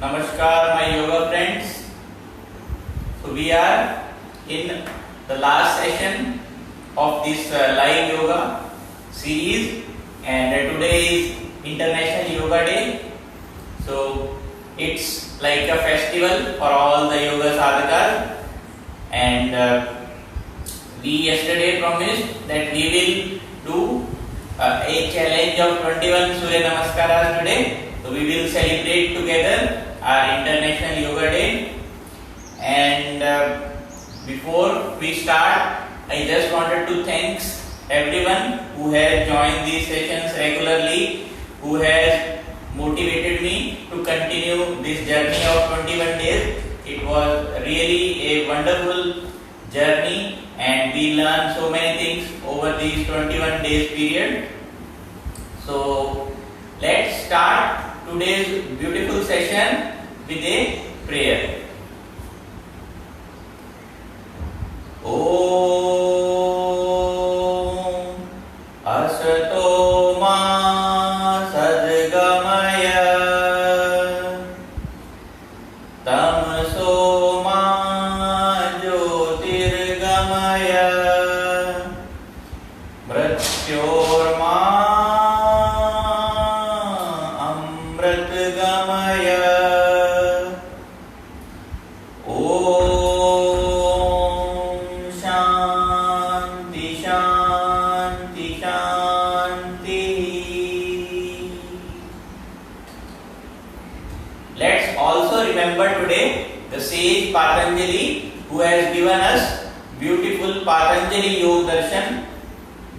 Namaskar, my yoga friends. So we are in the last session of this live yoga series, and today is International Yoga Day. So it's like a festival for all the yoga sadhakas, and we yesterday promised that we will do a challenge of 21 Surya Namaskaras today. So we will celebrate together our International Yoga Day. And before we start, I just wanted to thank everyone who has joined these sessions regularly, who has motivated me to continue this journey of 21 days. It was really a wonderful journey, and we learned so many things over these 21 days period. So let's start today's beautiful session with a prayer. Om Asato Ma Sadgamaya Tamaso Ma Jyotirgamaya Mrityorma Amritgamaya Let's also remember today the sage Patanjali, who has given us beautiful Patanjali Yoga Darshan,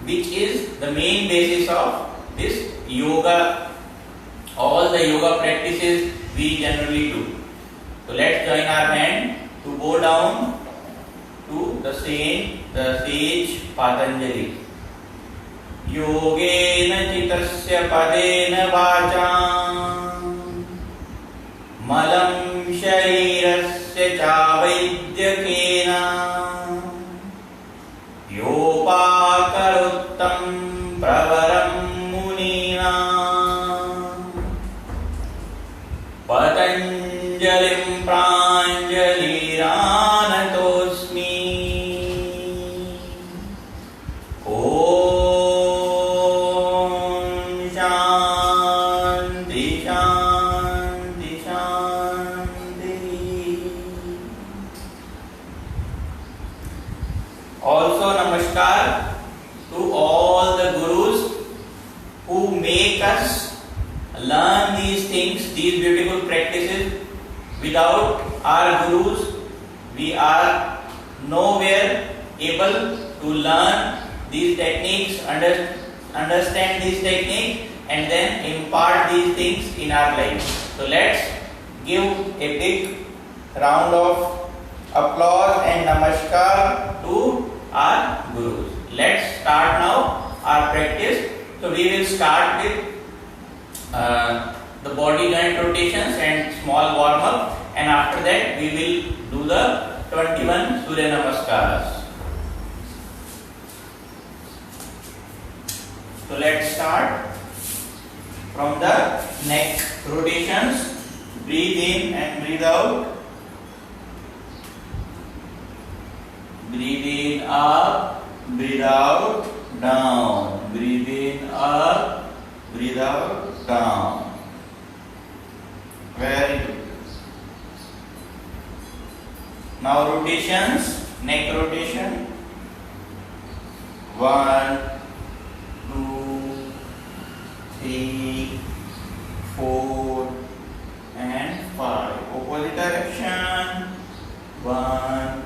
which is the main basis of this yoga, all the yoga practices we generally do. So let's join our hand to go down to the sage Patanjali. Yogena chitasya padena vacham Malam sharirasya chavaidhyakena Yopakaruttam pravaram munina Patanjalim pranjaliranatosmi Also namaskar to all the gurus who make us learn these things, these beautiful practices. Without our gurus, we are nowhere able to learn these techniques, understand these techniques, and then impart these things in our life. So let's give a big round of applause and namaskar to our gurus. Let's start now our practice. So we will start with the body joint rotations and small warm up, and after that we will do the 21 Surya Namaskaras. So let's start from the neck rotations. Breathe in and breathe out. Breathe in up, breathe out, down. Breathe in up, breathe out, down. Very good. Now rotations, neck rotation. 1, 2, 3, 4, and 5. Opposite direction. 1,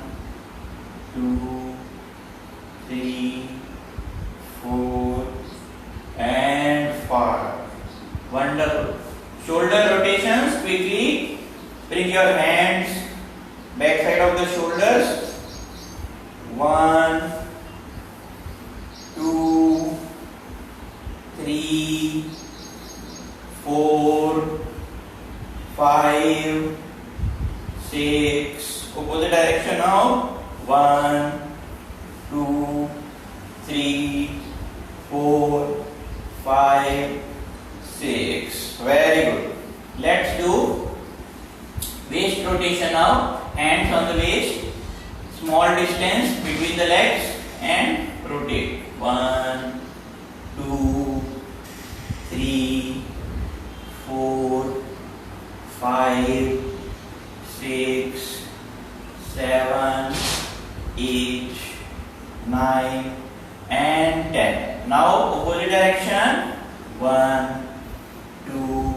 2, 3, 4, and 5. Wonderful. Shoulder rotations. Quickly bring your hands back side of the shoulders. 1, 2, 3, 4, 5, 6. Opposite direction now. 1, 2, 3, 4, 5, 6. Very good. Let's do rotation now. Hands on the waist, small distance between the legs and rotate. 1, 2, 3, 4, 5, 6, 7, 8, 9 and 10. Now opposite direction. 1, 2,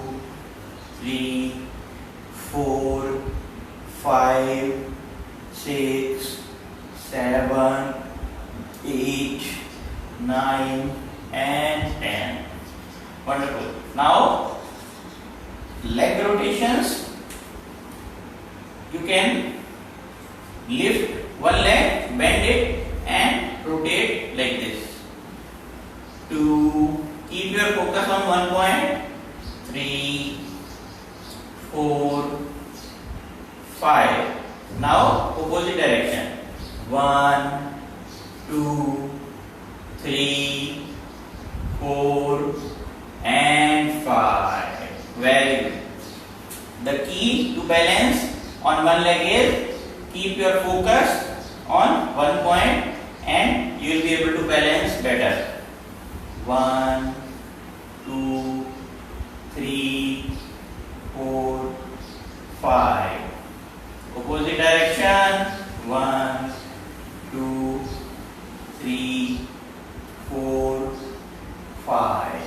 3, 4, 5, 6, 7, 8, 9 and 10. Wonderful. Now leg rotations. You can lift one leg, bend it and rotate like this. To keep your focus on one point. 3, 4, 5. Now opposite direction. 1, 2, 3, 4 and 5. Very good. The key to balance on one leg is keep your focus on one point and you will be able to balance better. 1, 2, 3, 4, 5. Opposite direction. 1, 2, 3, 4, 5.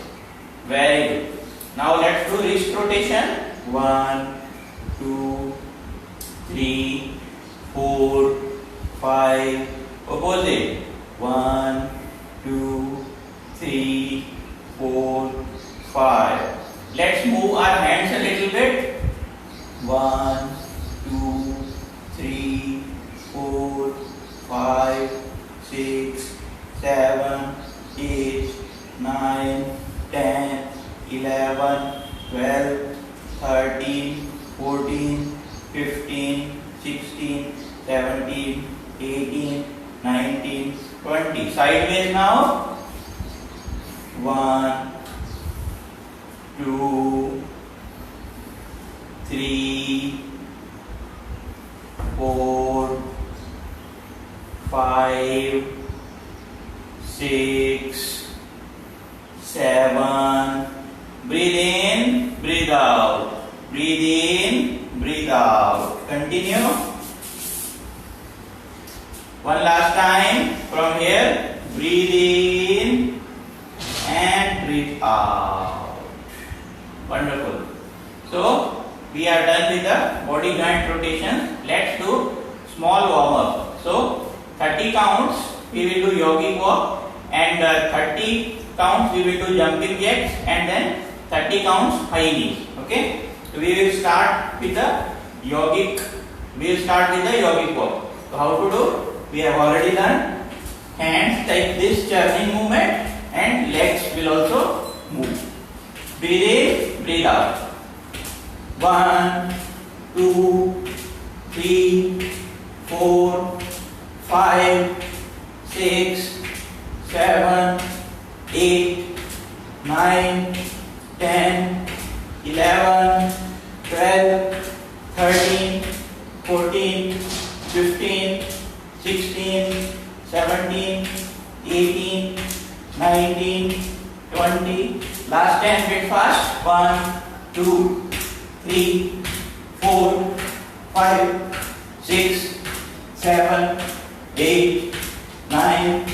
Very good. Now let's do wrist rotation. 1, 2, 3, 4, 5. Opposite. 1, 2, 3, 4, 5. Let's move our hands a little bit. 1, 2, 3, 4, 5, 6, 7, 8, 9, 10, 11, 12, 13, 14, 15, 16, 17, 18, 19, 20. Sideways now. 1, 2, 3, 4, 5, 6, 7. Breathe in, breathe out. Breathe in, breathe out. Continue. One last time from here. Breathe in and breathe out. Wonderful. So we are done with the body joint rotation. Let's do small warm up. So 30 counts we will do yogic walk and 30 counts we will do jumping jacks and then 30 counts high knees. Okay. So we will start with the yogic. We will start with the yogic walk. So how to do? We have already done. Hands like this churning movement and legs will also move. Breathe in, breathe out. 1, 2, 3, 4, 5, 6, 7, 8, 9, 10, 11, 12, 13, 14, 15, 16, 17, 18, 19, 20. Last 10 bit fast. 1, 2, 3, 4, 5, 6, 7, 8, 9,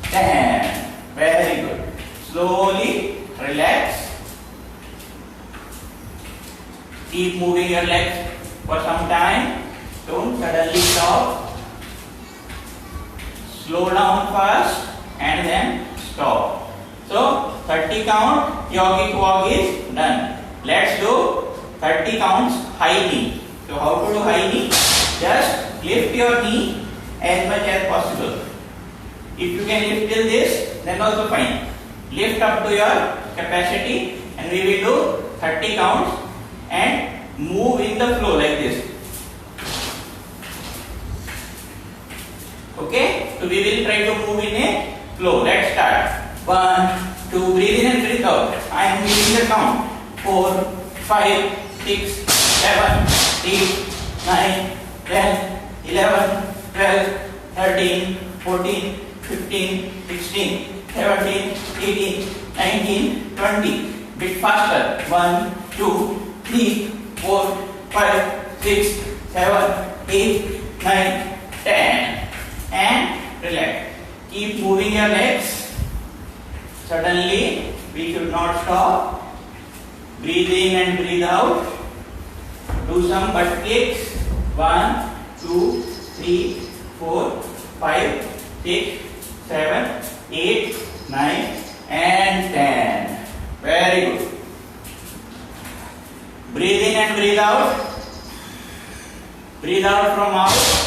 10. Very good. Slowly relax. Keep moving your legs for some time. Don't suddenly stop. Slow down first and then stop. So 30 count yogic walk is done. Let's do 30 counts high knee. So how to do high knee? Just lift your knee as much as possible. If you can lift till this, then also fine. Lift up to your capacity and we will do 30 counts and move in the flow like this. Okay, so we will try to move in a flow. Let's start. 1, 2, breathe in and breathe out. I am giving the count. 4, 5, 6, 7, 8, 9, 10, 11, 12, 13, 14, 15, 16, 17, 18, 19, 20. Bit faster. 1, 2, 3, 4, 5, 6, 7, 8, 9, 10. And relax. Keep moving your legs. Suddenly, we should not stop. Breathe in and breathe out. Do some butt kicks. 1, 2, 3, 4, 5, 6, 7, 8, 9, and 10. Very good. Breathe in and breathe out. Breathe out from mouth.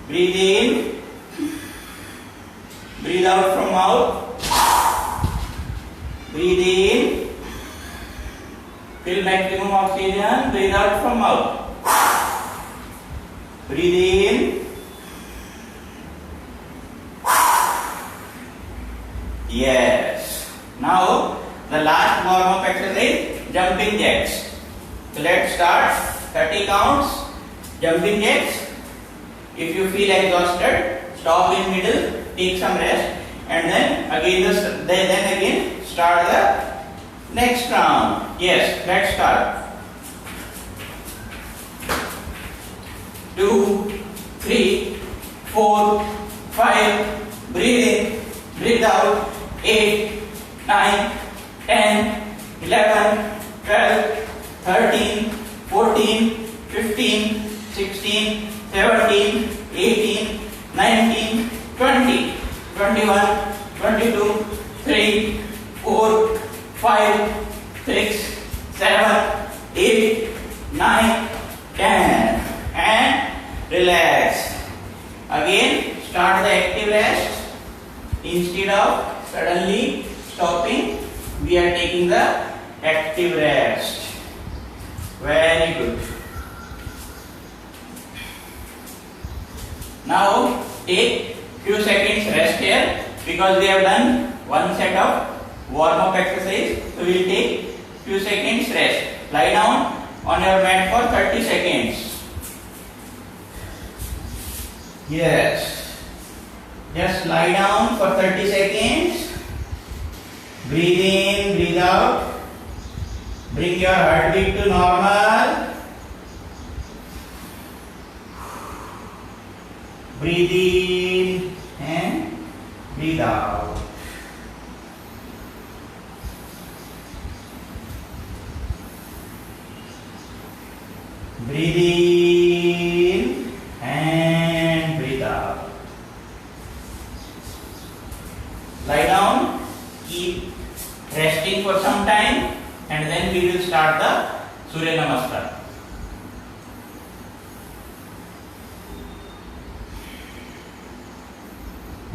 Breathe in. Breathe out from mouth. Breathe in. Fill maximum oxygen. Breathe out from mouth. Breathe in. Yes. Now the last warm-up exercise, jumping jacks. So let's start. 30 counts. Jumping jacks. If you feel exhausted, stop in middle, take some rest, and then again start the next round. Yes, let's start. 2, 3, 4, 5. Breathe in, breathe out. 8, 9, 10, 11, 12, 13, 14, 15, 16, 17, 18, 19, 20, 21, 22, 3, 4, 5, 6, 7, 8, 9, 10. And relax. Again, start the active rest. Instead of suddenly stopping, we are taking the active rest. Very good. Now take few seconds rest here because we have done one set of warm-up exercise. So we will take few seconds rest. Lie down on your mat for 30 seconds. Yes. Just lie down for 30 seconds. Breathe in, breathe out. Bring your heartbeat to normal. Breathe in and breathe out. Breathe in and breathe out. Lie down, keep resting for some time, and then we will start the Surya Namaskar.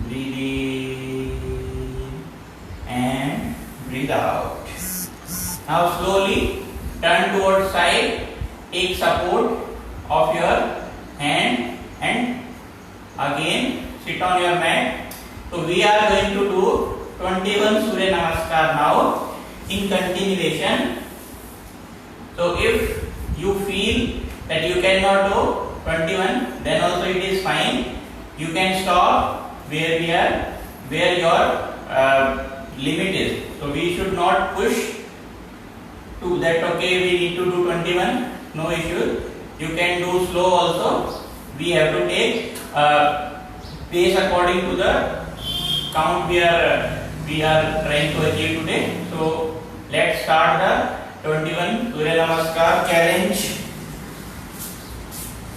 Breathe in and breathe out. Now slowly turn towards side, take support of your hand and again sit on your mat. So we are going to do 21 Surya Namaskar now in continuation. So if you feel that you cannot do 21, then also it is fine. You can stop where your limit is. So we should not push to that. Okay, we need to do 21. No issue. You can do slow also. We have to take pace according to the count we are trying to achieve today. So let's start the 21 Surya Namaskar challenge.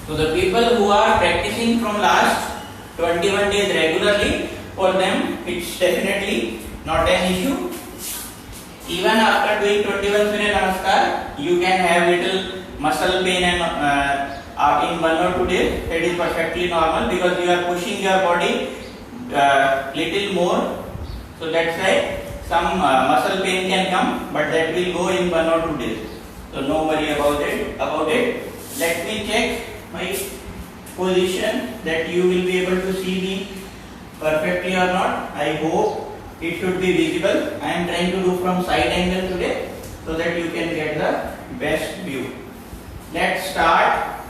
So the people who are practicing from last 21 days regularly, for them it's definitely not an issue. Even after doing 21 Surya Namaskar, you can have little muscle pain and in 1 or 2 days. That is perfectly normal because you are pushing your body little more. So that's why some muscle pain can come, but that will go in 1 or 2 days. So no worry about it. Let me check my position that you will be able to see me perfectly or not. I hope it should be visible. I am trying to do from side angle today so that you can get the best view. let's start.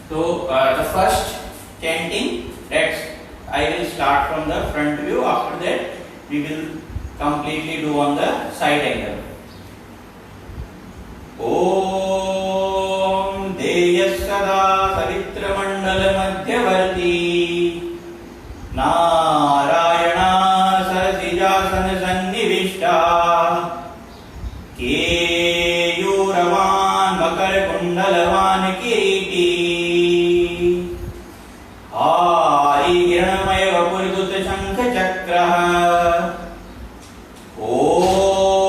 So the first chanting, I will start from the front view. After that, we will completely do on the side angle. Om Deyas Sada Savitra Mandala Madhyavarti Narayana Sarasijasana Sannivishta Keyuravan Makar Kundalavan Kiriti Hari Hiranamaya Vapuritut Shankha Chakra Om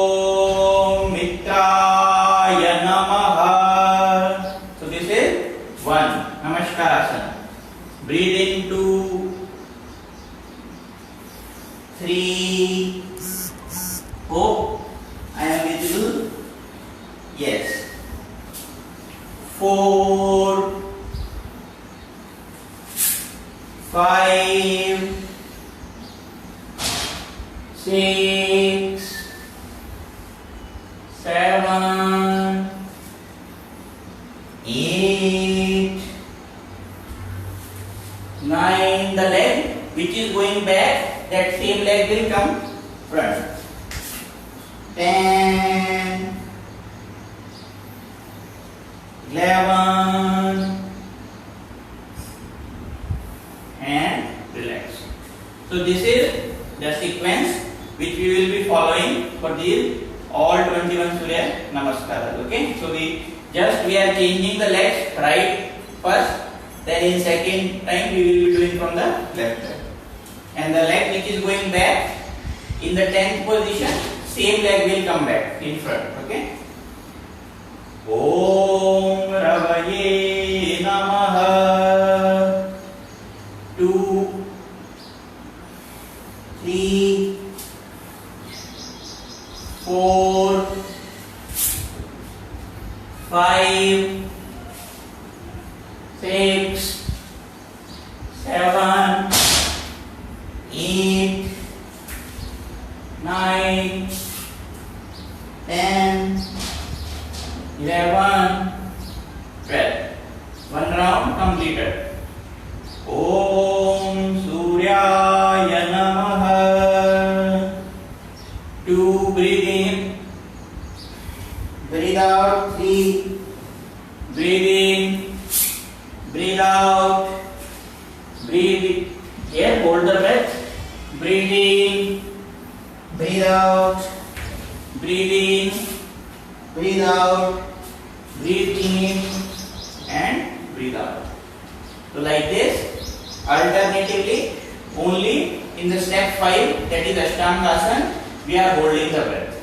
Mitraya Namaha. So this is one Namaskar. Breathe in 2, 3. Hope I am visible. Yes. 4, 5, 6, 7, 8, 9. The leg which is going back, that same leg will come front. 10, 11, and relax. So this is the sequence which we will be following for these all 21 Surya Namaskaras. Okay, so we are changing the legs right first, then in second time we will be doing from the left side, and the leg which is going back in the 10th position, same leg will come back in front. Okay. Om Ravaye Namaha. 2, 3, 4, 5, 6, 7, 8, 9, 10, 11, 12. One round completed. Om Suryaya Namaha. 2, breathe in, breathe out. 3, breathe in, breathe out, breathe. Here, hold the breath. Breathe in, breathe out, breathe in, breathe out, breathe in, and breathe out. So like this, alternatively, only in the step 5, that is Ashtangasana, we are holding the breath.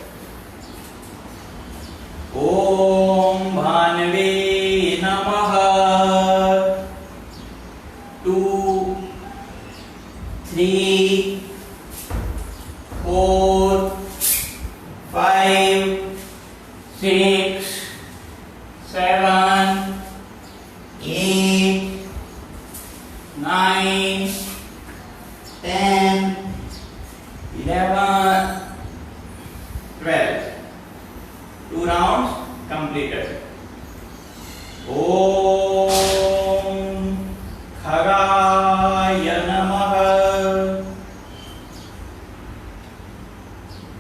Om Bhanave Namaha. 2, 3, 4, 5, 6, 7, 8, 9, 10, 11, 12. 2 rounds completed. Om Khagaya Namaha.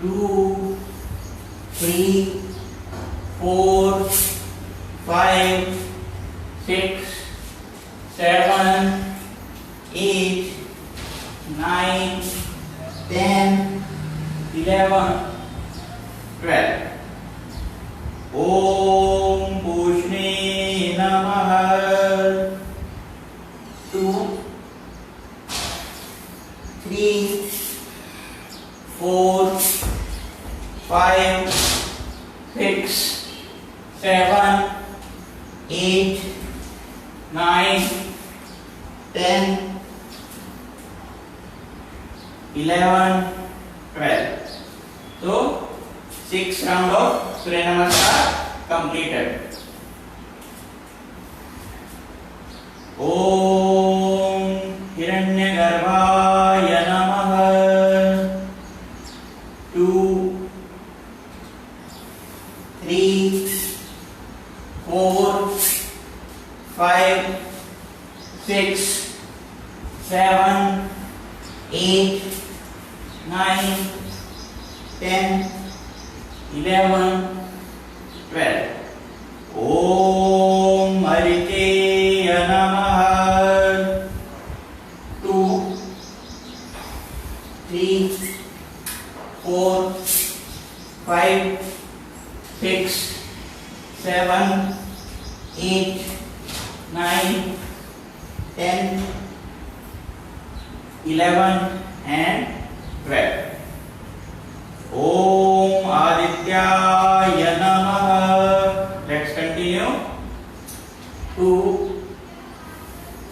2, 3, 4, 5, 6, 7, 8, 9, 10, 11, 12. Om Pushne Namaha. 2, 3, 4, 5, 6, 7, 8, 9, 10, 11, 12. So 6 round of Surya Namaskar completed. Om Hiranyagarbhaya Namaha. 2, 3, 4, 4, 5, 6, 7, 8, 9, 10, 11, 12. Om Mariteya Namaha. 2, 3, 4, 5, 6, 7, 8, 9, 10, 11 and 12. Om Adityaya Namaha. Let's continue. 2,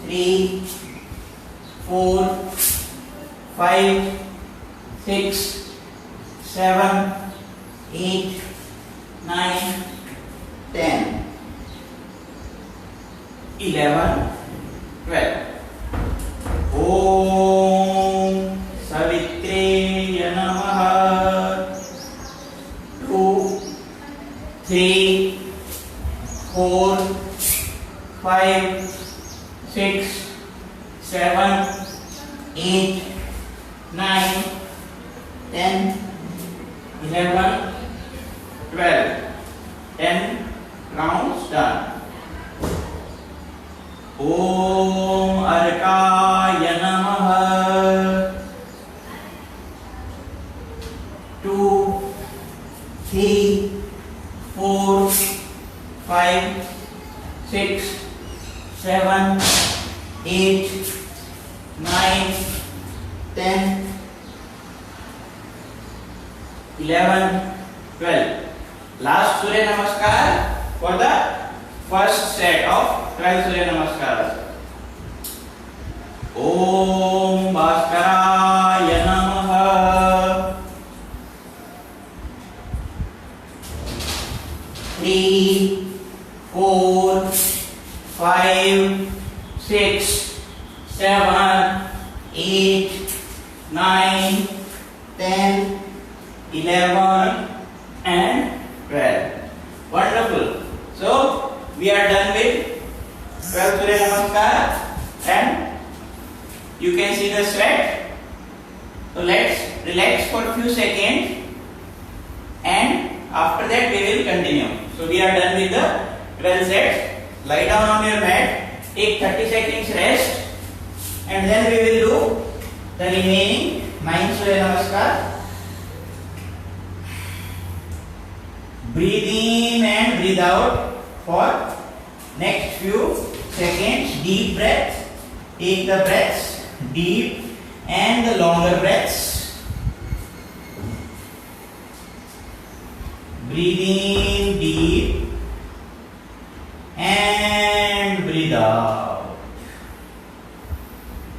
3, 4, 5, 6, 7, 8, 9, 10, 11, 12. Om Savitreya Namaha. 2, 3, 4, 5, 6, 7, 8, 9, 10, 11, 12. 10 rounds done. Om Arkaya Namaha. 2, 3, 4, 5, 6, 7, 8, 9, 10, 11, 12. Last Surya Namaskar for the first set of 12 Surya Namaskaras. Om Bhaskaraya Namaha. 3, 4, 5, 6, 7, 8, 9, 10, 11 and 12. Wonderful. So we are done with 12 Surya Namaskar and you can see the sweat. So let's relax for a few seconds and after that we will continue. So we are done with the 12 sets. Lie down on your mat, take 30 seconds rest and then we will do the remaining 9 Surya Namaskar. Breathe in and breathe out for next few seconds. Deep breath. Take the breaths deep and the longer breaths. Breathe in deep and breathe out.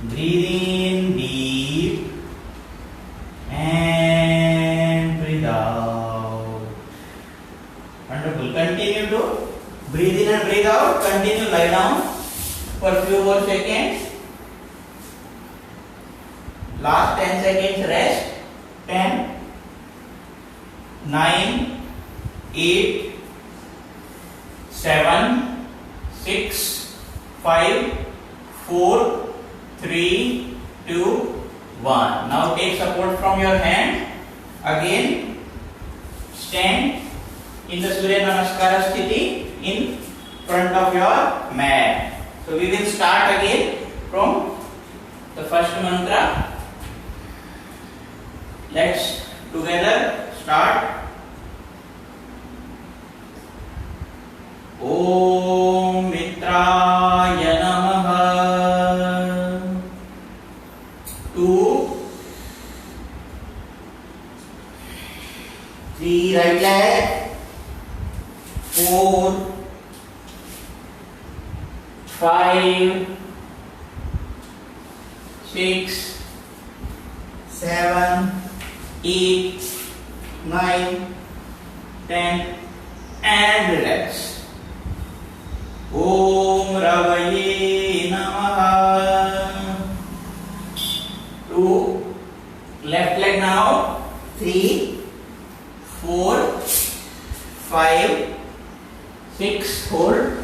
Breathe in deep and breathe out. Wonderful. Continue to breathe in and breathe out. Continue, lie down for a few more seconds. Last 10 seconds rest. 10, 9, 8, 7, 6, 5, 4, 3, 2, 1. Now take support from your hand. Again, stand in the Surya Namaskara Sthiti in front of your mat. So we will start again from the first mantra. Let's together start. Om Mitraya Namaha. 2, 3, right leg. 4, 5, 6, 7, 8, 9, 10 and relax. Om Ravaye Namaha. 2, left leg now. 3, 4, 5, 6 hold,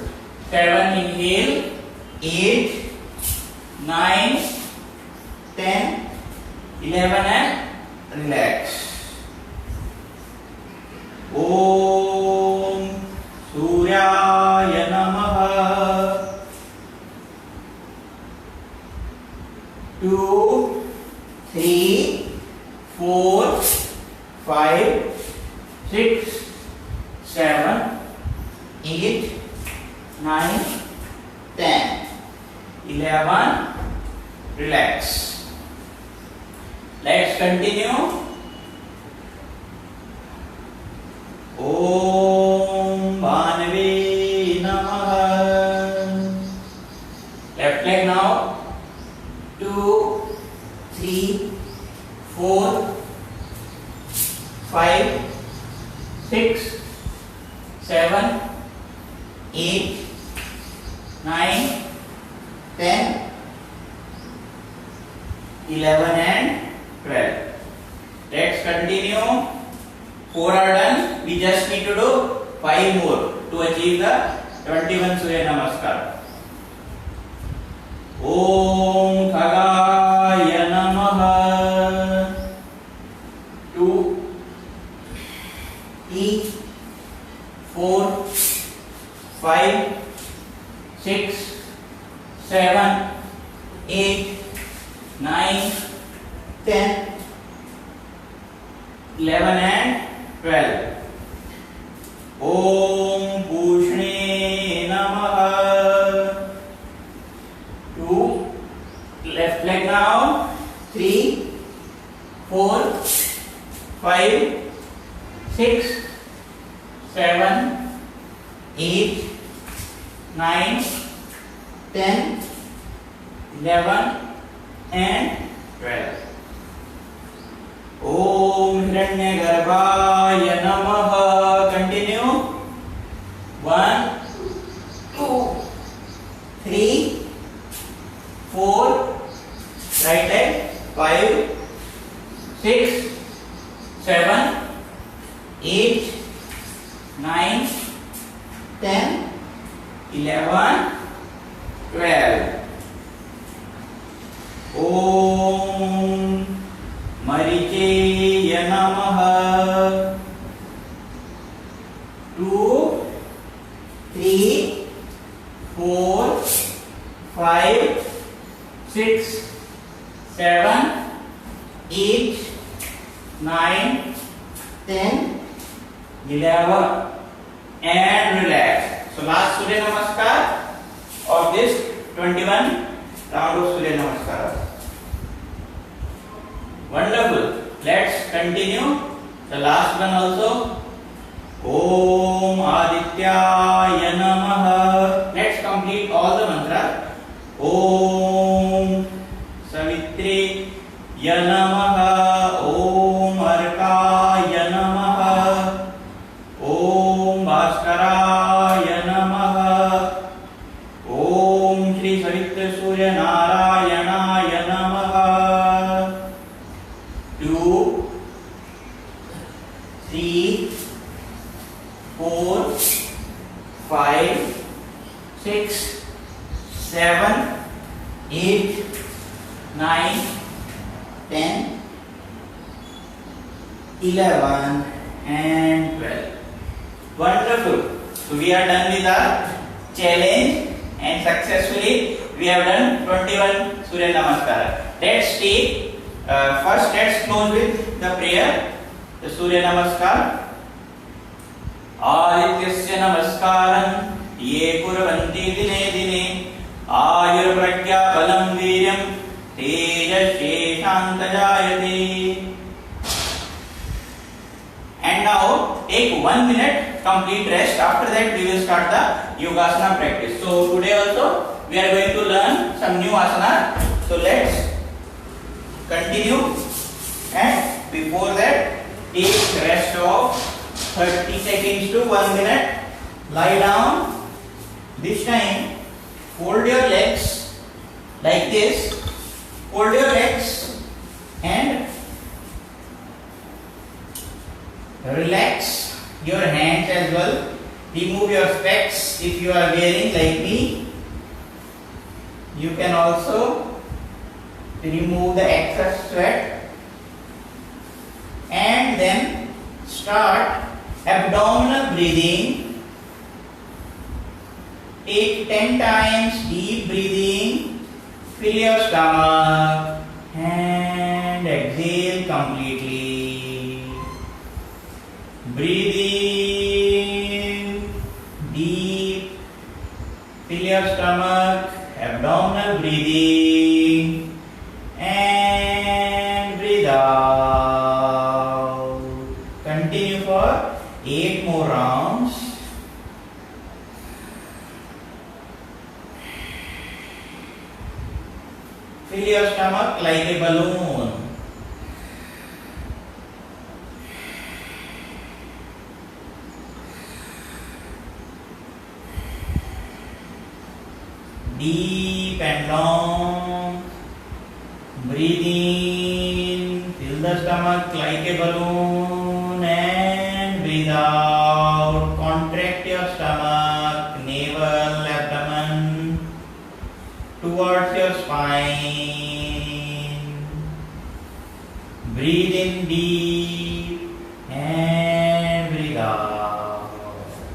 7 inhale, 8, 9, 10, 11 and relax. Om Suryaya Namaha. 2, 3, 4, 5, 6, 7, 8, 9, 10, 11, relax. Let's continue. Om Bhanave Namaha. Left leg now. 2, 3, 4, 5, 6, 7, 8, 9, 10, 11 and 12. Let's continue. 4 are done. We just need to do 5 more to achieve the 21 Surya Namaskar. Om Khagaya Namaha. 2, 3, 4, 5, 6, 7, 8, 9, 10, 11 and 12. Om Pushne Namaha. 2, left leg now. 3, 4, 5, 6, 7, 8, 9, 10, 11 and 12. Om Hiranyagarbhaya Namaha. Continue. 1, 2, 3, 4, right leg. 5, 6, 7, 8, 9, 10, 11, 12. Om Maricheya Namaha. 2, 3, 4, 5, 6, 7, 8, 9, 10, 11 and relax. So last Surya Namaskar of this 21 round of Surya Namaskar. Wonderful. Let's continue the last one also. Om Adityaya Namaha. Let's complete all the mantra. Om Savitri Ya Namaha. Om Arkaya Namaha. Om Bhaskaraya Namaha. Om Shri Savitra Surya Narayanaya Namaha. 2, 3, 4, 5, 6, 7, 8, 9, 10, 11 and 12. Wonderful. So we are done with our challenge and successfully we have done 21 Surya Namaskar. Let's take first let's close with the prayer, the Surya Namaskar. Adityasya Namaskaram ye kurvanti dine dine ayur pragya balam viryam tejas sheshanta jayate. And now take 1 minute complete rest. After that we will start the Yogasana practice. So today also we are going to learn some new asana. So let's continue, and before that take rest of 30 seconds to 1 minute. Lie down. This time fold your legs like this. Fold your legs and relax your hands as well. remove your specs if you are wearing like me. You can also remove the excess sweat and then start abdominal breathing. Take 10 times deep breathing, fill your stomach and exhale completely. Breathe in deep, fill your stomach, abdominal breathing and breathe out. Continue for 8 more rounds. Fill your stomach like a balloon. Deep and long. Breathe in. Fill the stomach like a balloon and breathe out. Contract your stomach, navel, abdomen towards your spine. Breathe in deep and breathe out.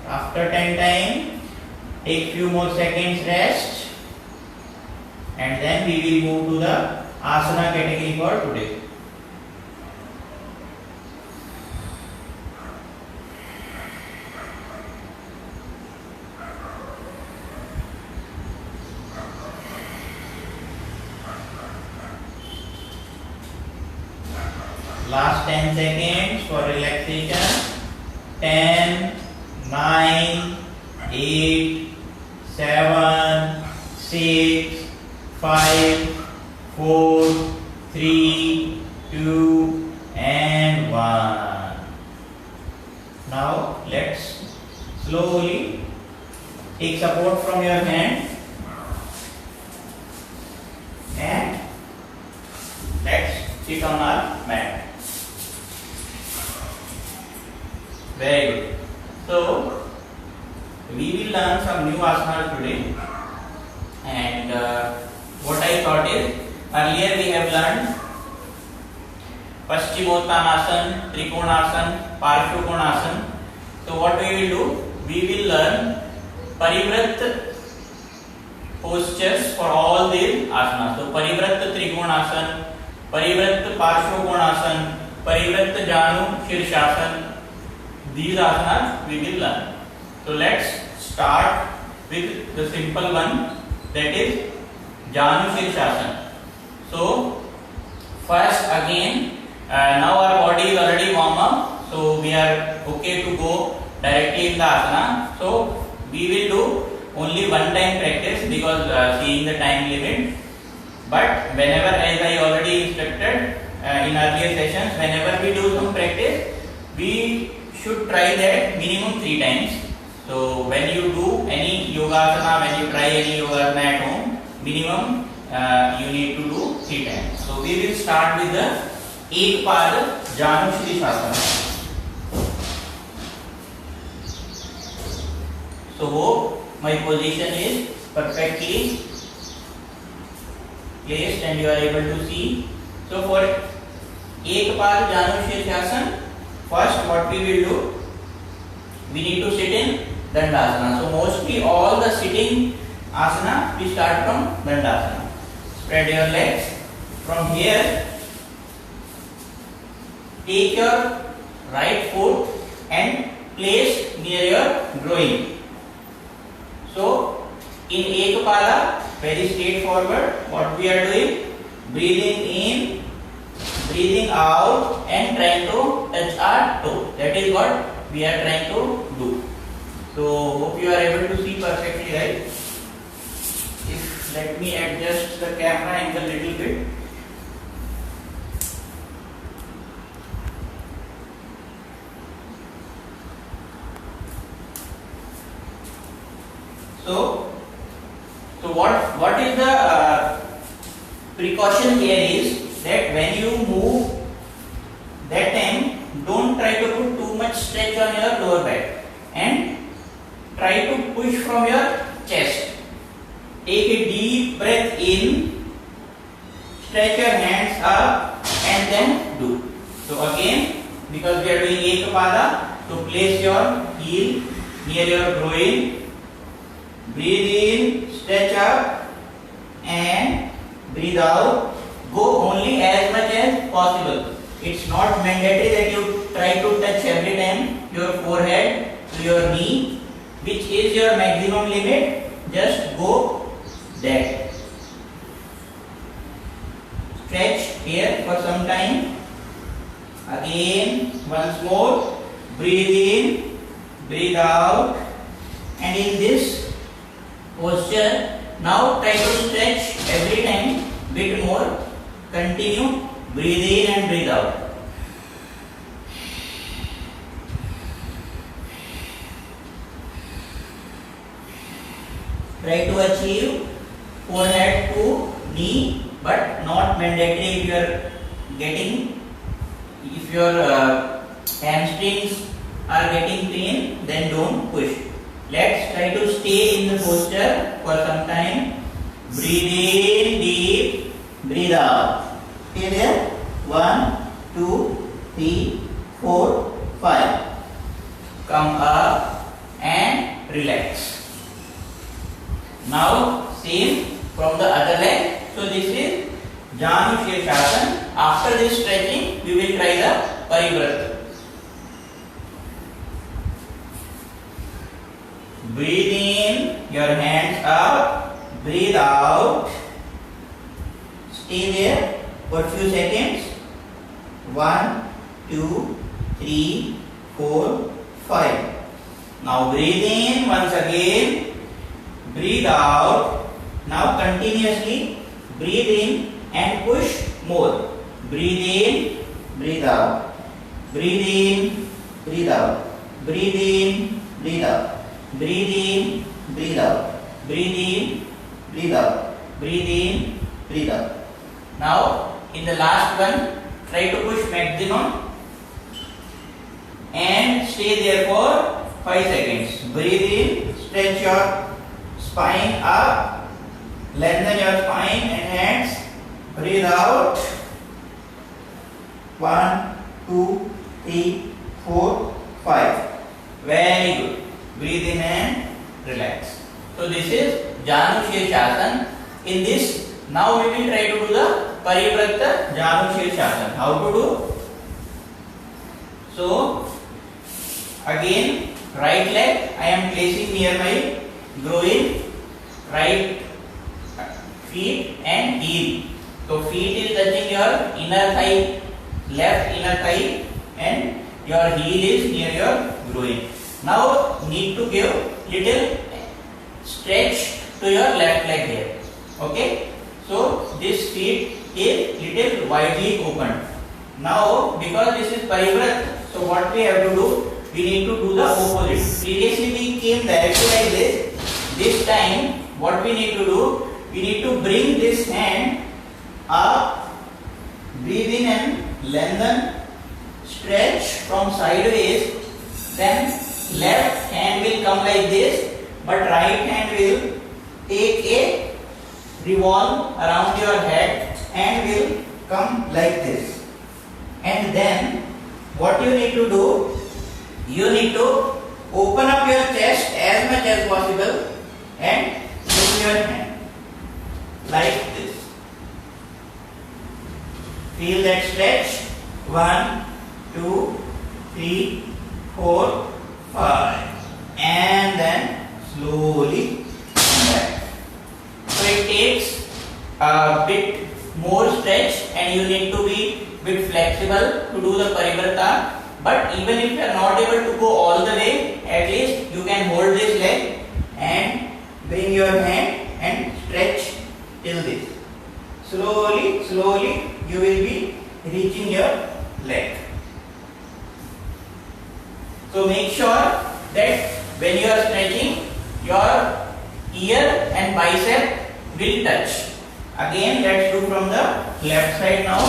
After 10 times, take few more seconds rest and then we will move to the asana category for today. Last 10 seconds for relaxation. 10, 9, 8, 7, 6, 5, 4, 3, 2 and 1. Now let's slowly take support from your hand and let's sit on our mat. Very good. So we will learn some new asanas today, and what I thought is, earlier we have learned Paschimottanasana, Trikonasana, Parshvakonasana. So what we will do, we will learn Parivrat postures for all these asanas. So Parivrat Trikonasana, Parivrat Parshvakonasana, Parivrat Janu Shirshasana. These asanas we will learn. So let's start with the simple one, that is Janu Shirshasana. So first again, now our body is already warm up, so we are okay to go directly in the asana. So we will do only one time practice because seeing the time limit. But whenever, as I already instructed in earlier sessions, whenever we do some practice, we should try that minimum 3 times. So when you do any yoga asana, when you try any yoga asana at home, minimum you need to do 3 times. So we will start with the Ekpad Janu Shirshasana. So hope my position is perfectly placed and you are able to see. So for Ekpad Janu Shirshasana, first what we will do, we need to sit in Dandasana. So mostly all the sitting asana we start from Dandasana. Spread your legs. From here, take your right foot and place near your groin. So in Ekpada, very straightforward, what we are doing, breathing in, breathing out and trying to touch our toe. That is what we are trying to do. So hope you are able to see perfectly, right? Let me adjust the camera angle a little bit. So what is the precaution here is that when you move, that time don't try to put too much stretch on your lower back and try to push from your chest. Take a deep breath in, stretch your hands up and then do. So again, because we are doing Ekapada, so place your heel near your groin, breathe in, stretch up and breathe out. Go only as much as possible. It's not mandatory that you try to touch every time your forehead to your knee, which is your maximum limit. Just go that. Stretch here for some time. Again, once more, breathe in, breathe out, and in this posture, now try to stretch every time bit more. Continue, breathe in and breathe out. Try to achieve forehead to knee, but not mandatory if you are getting, if your hamstrings are getting pain, then don't push. Let's try to stay in the posture for some time. Breathe in deep, breathe out. Stay there. 1, 2, 3, 4, 5. Come up and relax. Now same from the other leg. So this is Janu Shirshasana. After this stretching, we will try the Parivrata. Breathe in, your hands up, breathe out. Stay there for few seconds. 1, 2, 3, 4, 5. Now breathe in once again. Breathe out. Now continuously breathe in and push more. Breathe in, breathe out. Breathe in, breathe out. Breathe in, breathe out. Breathe in, breathe out. Breathe in, breathe out. Breathe in, breathe out. Now in the last one, try to push maximum and stay there for 5 seconds. Breathe in, stretch your spine up, lengthen your spine and hands. Breathe out. 1, 2, 3, 4, 5. Very good. Breathe in and relax. So this is Janu Shirshasana. In this, now we will try to do the Parivrata Janu Shirshasana. How to do? So again, right leg I am placing near my groin, right feet and heel. So feet is touching your inner thigh, left inner thigh, and your heel is near your groin. Now need to give little stretch to your left leg here. Okay. So this feet is little widely open. Now because this is Parivrata, so what we have to do? We need to do the opposite. Previously we came directly like this. This time what we need to do? We need to bring this hand up, breathe in and lengthen, stretch from sideways, then left hand will come like this, but right hand will take a revolve around your head and will come like this. And then what you need to do? You need to open up your chest as much as possible and bring your hand like this. Feel that stretch. 1, 2, 3, 4, 5. And then slowly come back. So it takes a bit more stretch and you need to be bit flexible to do the Parivrata. But even if you are not able to go all the way, at least you can hold this leg and bring your hand and stretch till this. Slowly, slowly you will be reaching your leg. So make sure that when you are stretching, your ear and bicep will touch. Again, let's do from the left side now.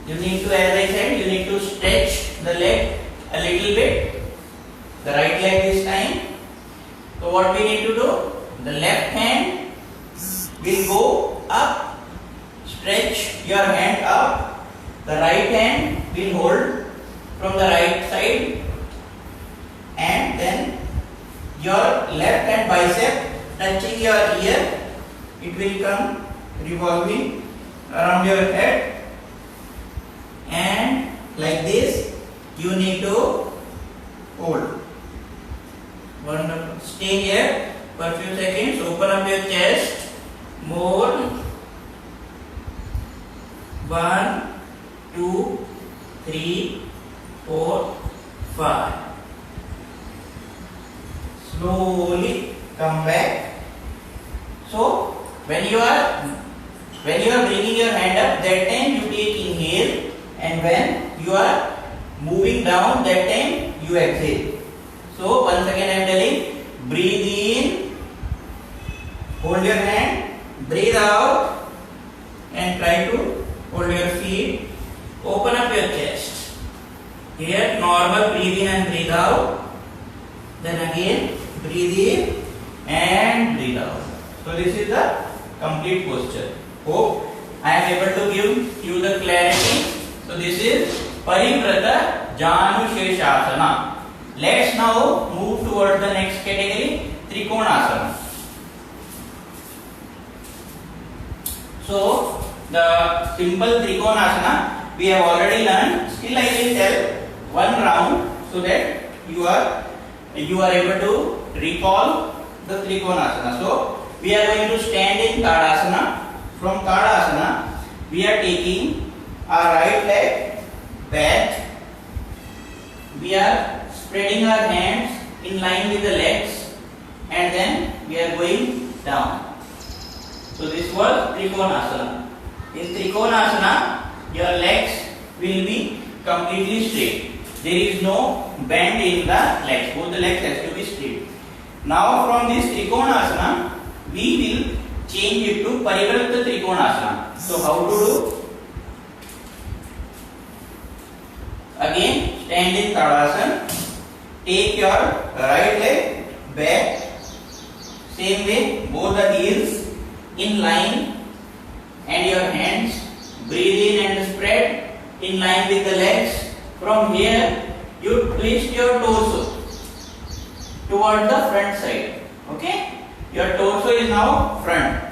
You need to, as I said, you need to stretch the leg a little bit the right leg this time. So what we need to do? The left hand will go up, stretch your hand up. The right hand will hold from the right side, and then your left hand bicep touching your ear, it will come revolving around your head, and like this you need to hold. Wonderful. Stay here for a few seconds. Open up your chest. More. 1, 2, 3, 4, 5. Slowly come back. So when you are bringing your hand up, that time you take inhale, and when you are moving down, that time you exhale. So once again I am telling, breathe in, hold your hand, breathe out, and try to hold your feet. Open up your chest. Here normal breathe in and breathe out. Then again breathe in and breathe out. So this is the complete posture. Hope I am able to give you the clarity. So this is Parivrata Janusheshasana. Let's now move towards the next category, Trikonasana. So the simple Trikonasana we have already learned. Still I will tell one round so that you are able to recall the Trikonasana. So we are going to stand in Tadasana. From Tadasana we are taking our right leg back. We are spreading our hands in line with the legs, and then we are going down. So this was Trikonasana. In Trikonasana, your legs will be completely straight. There is no bend in the legs. Both the legs has to be straight. Now from this Trikonasana, we will change it to Parivrata Trikonasana. So how to do? Again, stand in Tadasana. Take your right leg back. Same way, both the heels in line, and your hands breathe in and spread in line with the legs. From here, you twist your torso toward the front side. Okay? Your torso is now front,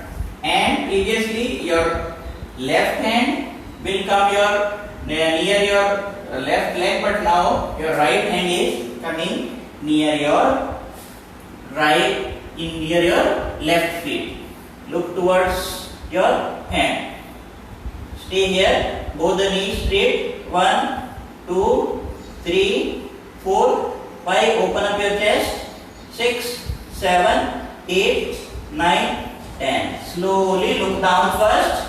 and previously your left hand will come near your left leg, but now your right hand is coming near your left feet. Look towards your hand. Stay here. Both the knees straight. 1, 2, 3, 4, 5. Open up your chest. 6, 7, 8, 9, 10. Slowly look down first.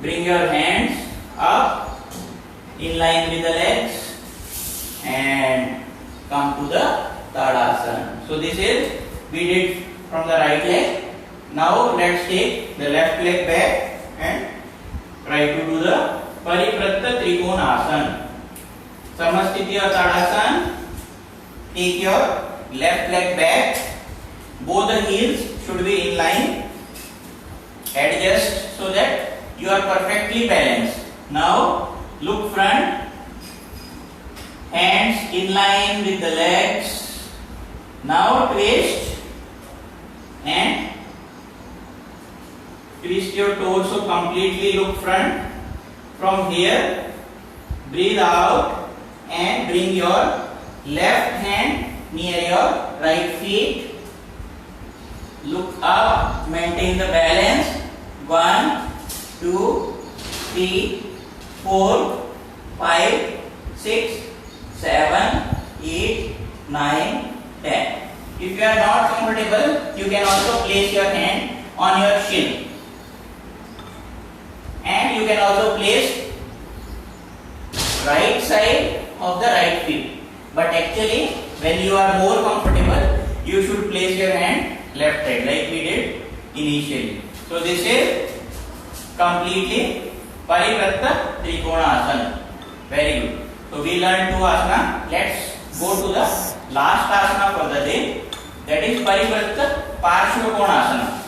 Bring your hands up in line with the legs and come to the Tadasana. So this is we did from the right leg. Now let's take the left leg back and try to do the Parivrata Trikonasana. Samasthiti or Tadasana. Take your left leg back. Both the heels should be in line. Adjust so that you are perfectly balanced. Now look front. Hands in line with the legs. Now twist and twist your torso completely. Look front. From here, breathe out and bring your left hand near your right feet. Look up, maintain the balance. 1, 2, 3, 4, 5, 6, 7, 8, 9, 10. If you are not comfortable, you can also place your hand on your shin. And you can also place right side of the right feet. But actually, when you are more comfortable, you should place your hand left side like we did initially. So this is completely Parivrata Trikonasana. Very good. So we learned two asana. Let's go to the last asana for the day, that is Parivarta Parshvakonasana.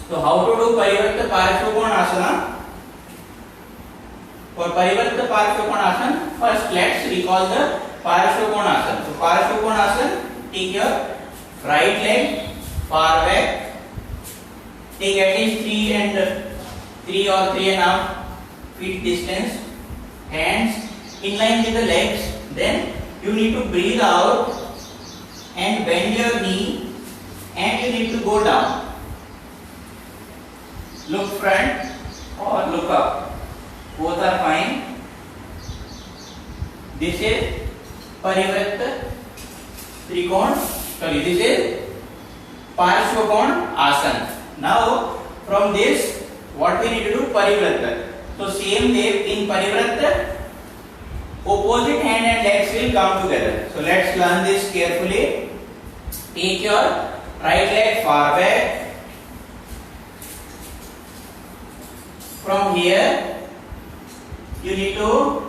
So how to do Parivarta Parshvakonasana? For Parivarta Parshvakonasana, first let's recall the Parshvakonasana. So Parshvakonasana, take your right leg far back, take at least 3 or 3.5 feet distance, hands in line with the legs. Then you need to breathe out and bend your knee, and you need to go down. Look front or look up, both are fine. This is Parivarta Trikon, this is Parshvakon Asana. Now from this, what we need to do? Parivarta. So same way in Parivarta, opposite hand and legs will come together. So let's learn this carefully. Take your right leg far back. From here, you need to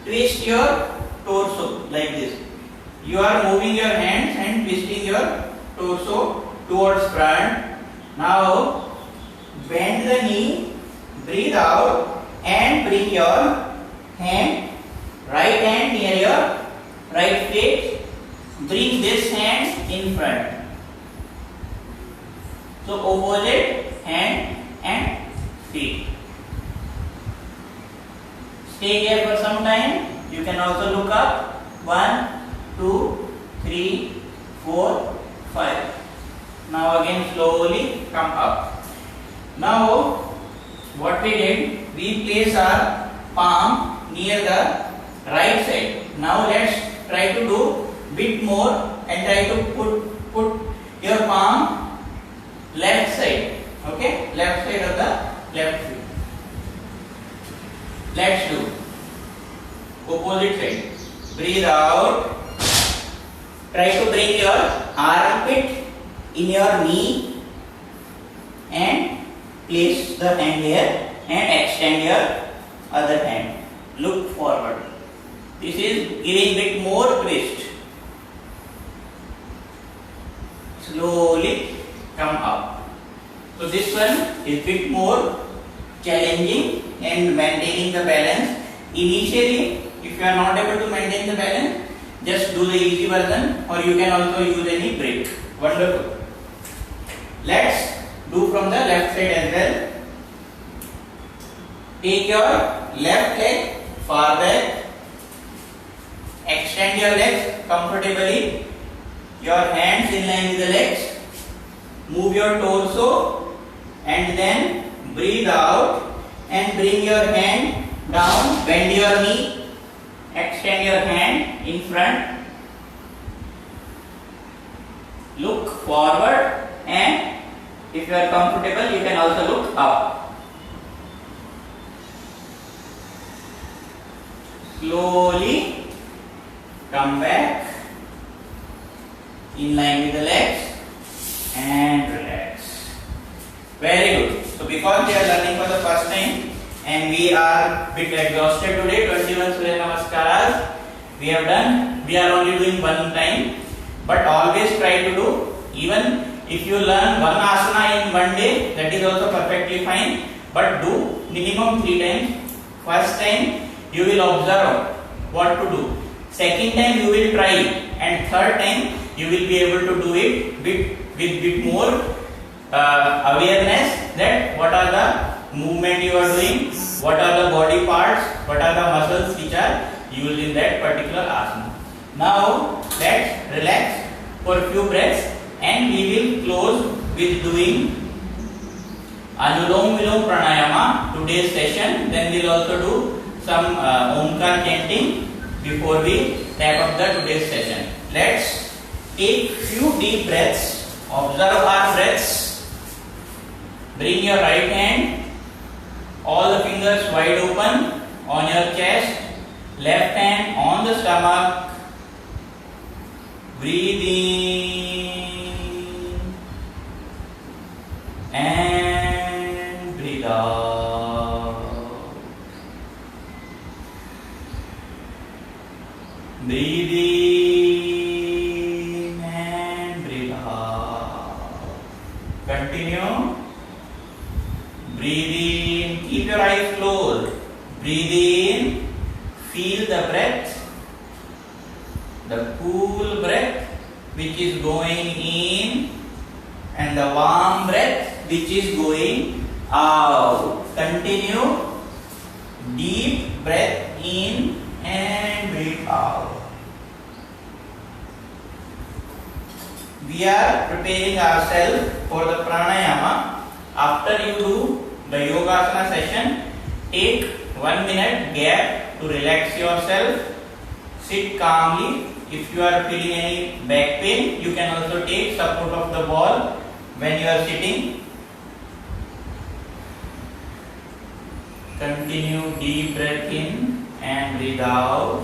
twist your torso like this. You are moving your hands and twisting your torso towards front. Now bend the knee, breathe out, and bring your right hand near your right feet. Bring this hand in front. So opposite hand and feet. Stay here for some time. You can also look up. 1, 2, 3, 4, 5. Now again slowly come up. Now what we did, we place our palm near the right side. Now let's try to do bit more and try to put your palm left side. Okay, left side of the left foot. Let's do opposite side. Breathe out. Try to bring your armpit in your knee and place the hand here and extend your other hand. Look forward. This is giving bit more twist. Slowly come up. So this one is bit more challenging and maintaining the balance. Initially, if you are not able to maintain the balance, just do the easy version, or you can also use any break. Wonderful. Let's do from the left side as well. Take your left leg far back. Extend your legs comfortably. Your hands in line with the legs. Move your torso and then breathe out and bring your hand down. Bend your knee. Extend your hand in front. Look forward, and if you are comfortable, you can also look up. Slowly come back in line with the legs and relax. Very good. So because we are learning for the first time and we are bit exhausted today, 21 Surya Namaskaras we have done. We are only doing one time, but always try to do. Even if you learn one asana in one day, that is also perfectly fine. But do minimum 3 times. First time you will observe what to do. Second time you will try, and third time you will be able to do it with bit more awareness that what are the movement you are doing, what are the body parts, what are the muscles which are used in that particular asana. Now let's relax for a few breaths, and we will close with doing Anulom Vilom Pranayama today's session. Then we will also do some Omkar chanting before we wrap up the today's session. Let's take few deep breaths. Observe our breaths. Bring your right hand, all the fingers wide open on your chest. Left hand on the stomach. Breathe in and breathe out. Breathe in and breathe out. Continue. Breathe in. Keep your eyes closed. Breathe in. Feel the breath. The cool breath which is going in and the warm breath which is going out. Continue. Deep breath in and breathe out. We are preparing ourselves for the pranayama. After you do the yogasana session, take 1 minute gap to relax yourself. Sit calmly. If you are feeling any back pain, you can also take support of the wall when you are sitting. Continue deep breath in and breathe out.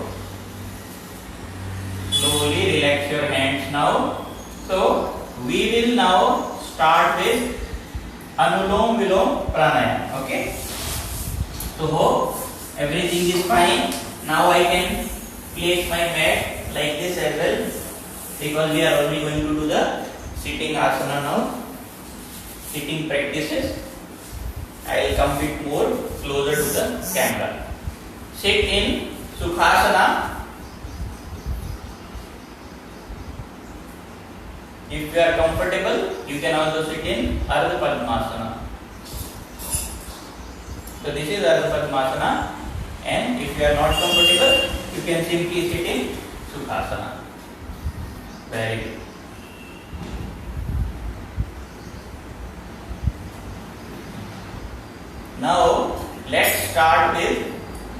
Slowly relax your hands now. So, we will now start with Anulom Vilom Pranayama. Okay? So, hope everything is fine. Now I can place my mat like this as well, because we are only going to do the sitting asana now. Sitting practices. I will come bit more closer to the camera. Sit in Sukhasana. If you are comfortable, you can also sit in Ardha Padmasana. So this is Ardha Padmasana, and if you are not comfortable, you can simply sit in Sukhasana. Very good. Now let's start with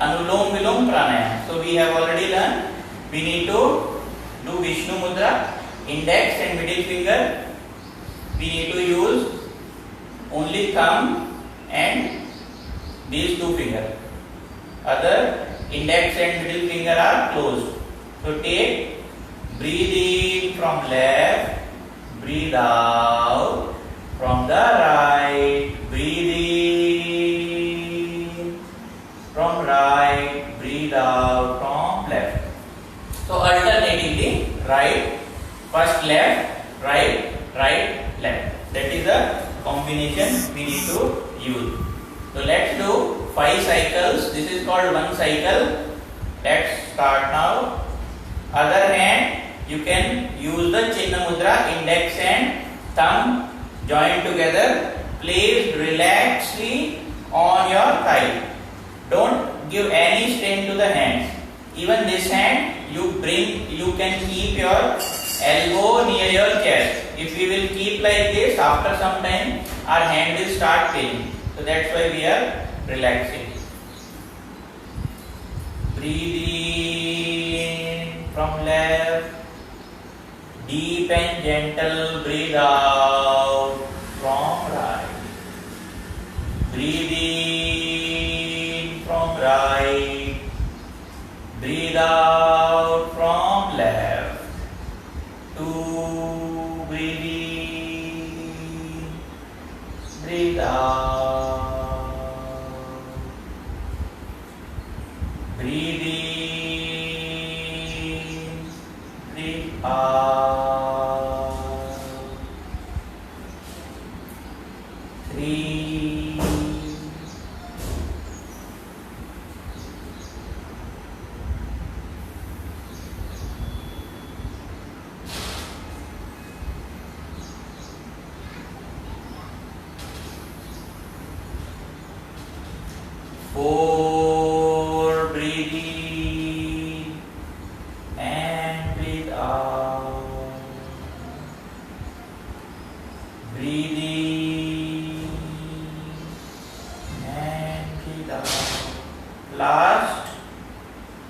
Anulom Vilom Pranayama. So we have already learned we need to do Vishnu Mudra, index and middle finger. We need to use only thumb and these two fingers. Other index and middle finger are closed. So take, breathe in from left, breathe out from the right, breathe in from right, breathe out from left. So alternatively, right, first left, right, right, left. That is the combination we need to use. So let's do 5 cycles. This is called 1 cycle. Let's start now. Other hand, you can use the Chinna Mudra, index and thumb joined together. Placed relaxedly on your thigh. Don't give any strain to the hands. Even this hand, you can keep your elbow near your chest. If we will keep like this, after some time, our hand will start paining. So that's why we are relaxing. Breathe in from left, deep and gentle. Breathe out from right. Breathe in from right. Breathe out from left. 2. Breathe in. Breathe out. Breathe in. Breathe out. 3. 4. Breathe in and breathe out. Breathe in and breathe out. Last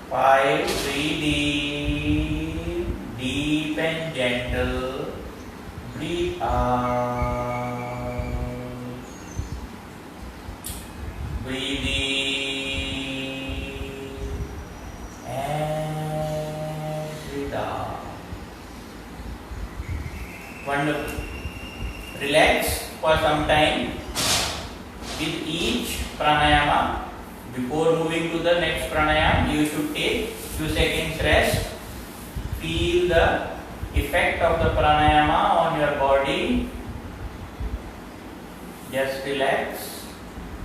5. Breathe in, deep and gentle. Breathe out. Breathe in and breathe out. Wonderful. Relax for some time with each pranayama. Before moving to the next pranayama, you should take few seconds rest feel the effect of the pranayama on your body. Just relax.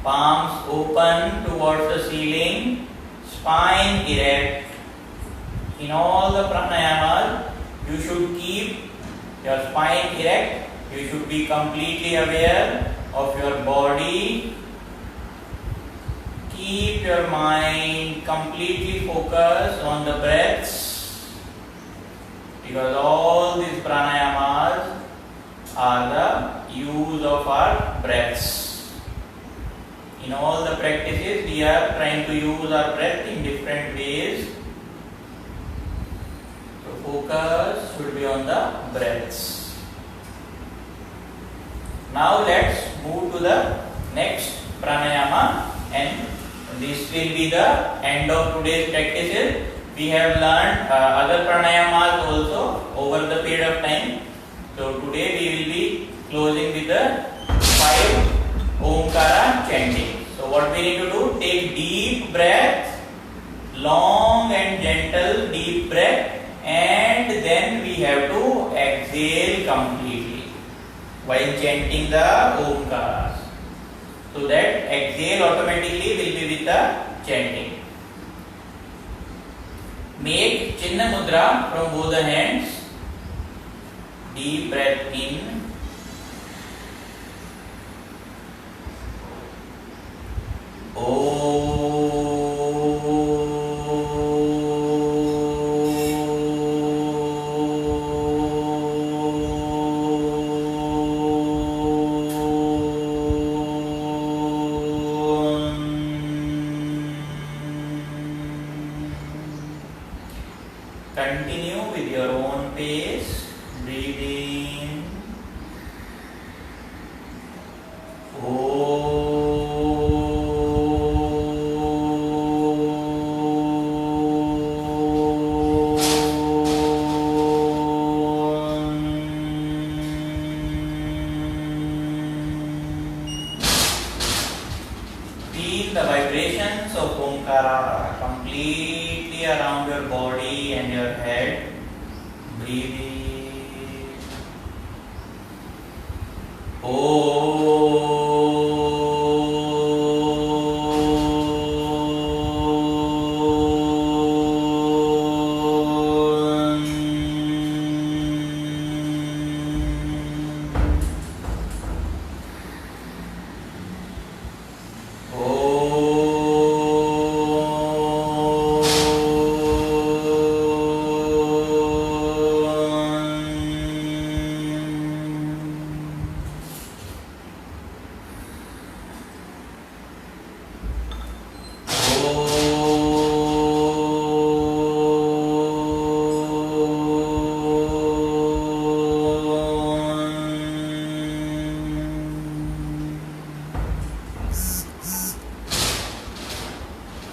Palms open towards the ceiling. Spine erect. In all the pranayamas, you should keep your spine erect. You should be completely aware of your body. Keep your mind completely focused on the breaths, because all these pranayamas are the use of our breaths. In all the practices, we are trying to use our breath in different ways. So focus should be on the breaths. Now let's move to the next pranayama, and this will be the end of today's practices. We have learned other pranayamas also over the period of time. So today we will be closing with the 5 Omkara chanting. So what we need to do, take deep breath, long and gentle deep breath, and then we have to exhale completely while chanting the Omkaras. So that exhale automatically will be with the chanting. Make Chinna Mudra from both the hands. Deep breath in. Continue with your own pace. Breathe in. Feel the vibrations of Omkara completely around your body and your head. Breathe in.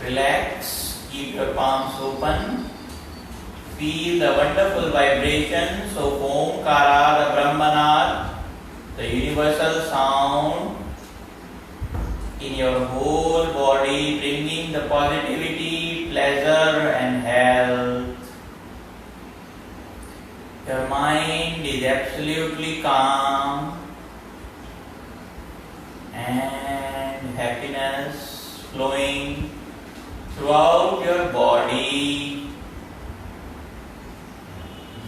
Relax, keep your palms open. Feel the wonderful vibrations of Omkara, the Brahmanad, the universal sound in your whole body, bringing the positivity, pleasure and health. Your mind is absolutely calm and happiness flowing throughout your body.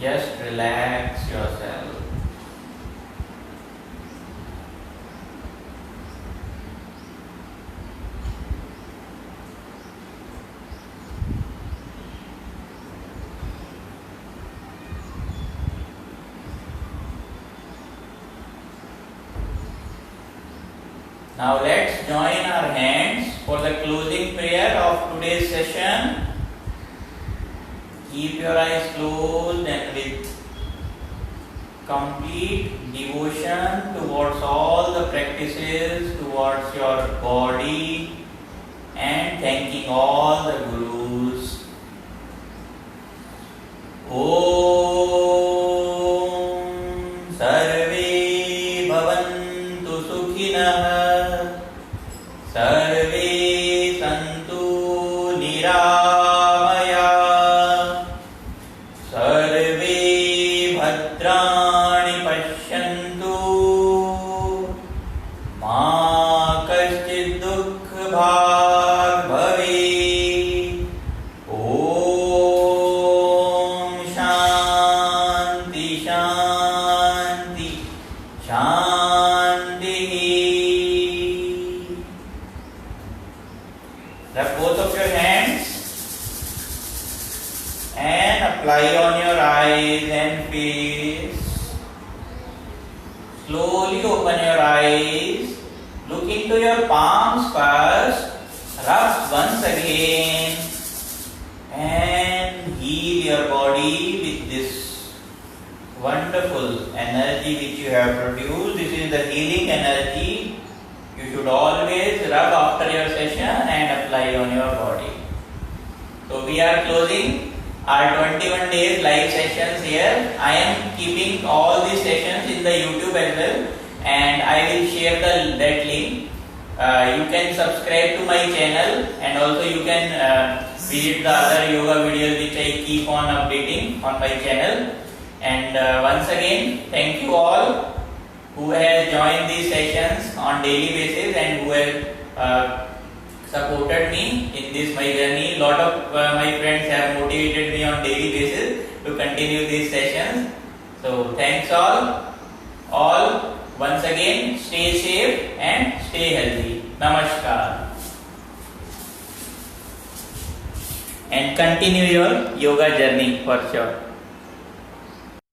Just relax yourself. Now let's join our hands for the closing prayer of today's session. Keep your eyes closed and with complete devotion towards all the practices, towards your body, and thanking all the Gurus. Om Sarve Bhavantu Sukhinah, Sarve Santu Niramaya, Sarve apply on your eyes and face. Slowly open your eyes. Look into your palms first. Rub once again. And heal your body with this wonderful energy which you have produced. This is the healing energy. You should always rub after your session and apply on your body. So we are closing our 21 days live sessions here. I am keeping all these sessions in the YouTube as well, and I will share that link. You can subscribe to my channel, and also you can visit the other yoga videos which I keep on updating on my channel. And once again, thank you all who has joined these sessions on daily basis and who have supported me in this my journey. Lot of my friends have motivated me on daily basis to continue these sessions. So thanks all once again. Stay safe and stay healthy. Namaskar. And continue your yoga journey for sure.